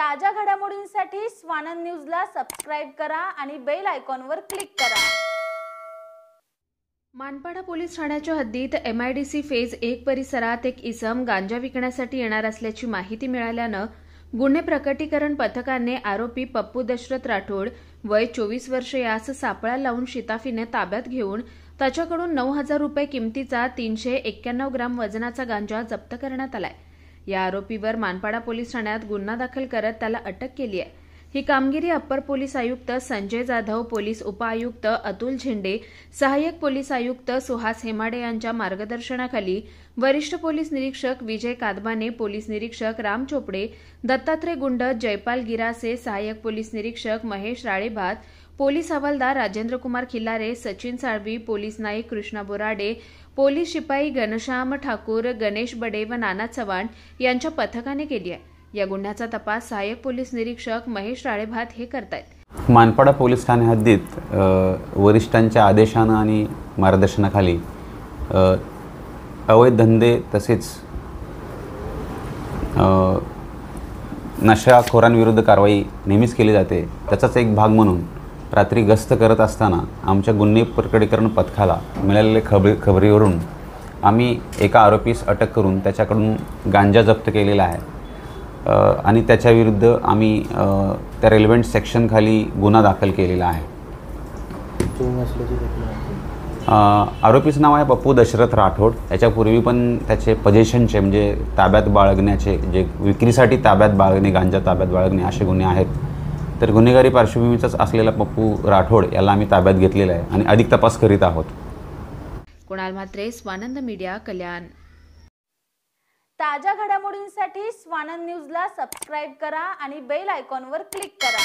ताज्या घडामोडींसाठी स्वानंद न्यूजला सबस्क्राइब करा आणि बेल आयकॉनवर क्लिक करा। मानपाडा पोलीस ठाण्याच्या हद्दीत MIDC फेज 1 परिसरात एक इसम गांजा विकण्यासाठी येणार असल्याची माहिती मिळाल्यानं गुन्हे प्रकटीकरण पथकाने आरोपी पप्पू दशरथ राठोड वय 24 वर्ष यास सापळा लावून शिताफीने ताब्यात घेऊन त्याच्याकडून 9,000 रुपये किमतीचा 391 ग्राम वजनाचा गांजा जप्त करण्यात आलाय। या आरोपीवर मानपाडा पोलीस ठाण्यात गुन्हा दाखल करत त्याला अटक केली आहे। ही कामगिरी अप्पर पोलीस आयुक्त संजय जाधव, पोलीस उपआयुक्त अतुल झेंडे, सहाय्यक पोलीस आयुक्त सुहास हेमाडे यांच्या मार्गदर्शनाखाली वरिष्ठ पोलीस निरीक्षक विजय कादबाने, पोलीस निरीक्षक राम चोपडे, दत्तात्रय गुंड, जयपाल गिरासे, सहाय्यक पोलीस निरीक्षक महेश राळेभात, पोलीस हवालदार राजेंद्र कुमार खिल्लारे, सचिन साळवी, पोलीस नाईक कृष्णा बोराडे, पोलीस शिपाई घनश्याम ठाकूर, गणेश बडे व नाना चव्हाण यांच्या पथकाने केली आहे। या गुन्ह्याचा तपास सहाय्यक पोलीस निरीक्षक महेश राळेभात हे करतायत। मानपाडा पोलीस ठाणे हद्दीत वरिष्ठांच्या आदेशाने आणि मार्गदर्शनाखाली अवैध धंदे तसेच नशाखोरांविरुद्ध कारवाई नेहमीच केली जाते। त्याचाच एक भाग म्हणून रात्री गस्त करत असताना आमच्या गुन्हे प्रकटीकरण पथकाला मिळालेल्या खबरीवरून आम्ही एका आरोपीस अटक करून त्याच्याकडून गांजा जप्त केलेला आहे आणि त्याच्याविरुद्ध आम्ही त्या रेलेव्हंट सेक्शनखाली गुन्हा दाखल केलेला आहे। आरोपीचं नाव आहे पप्पू दशरथ राठोड। याच्यापूर्वी पण त्याचे पोझिशनचे म्हणजे ताब्यात बाळगण्याचे, जे विक्रीसाठी ताब्यात बाळगणे, गांजा ताब्यात बाळगणे असे गुन्हे आहेत। तर गुन्हेगारी पार्श्वभूमीचाच असलेला पप्पू राठोड याला आम्ही ताब्यात घेतलेला आहे आणि अधिक तपास करीत आहोत। कुणाल म्हात्रे, स्वानंद मीडिया, कल्याण। ताज्या घडामोडींसाठी स्वानंद न्यूजला सबस्क्राइब करा आणि बेल आयकॉनवर क्लिक करा।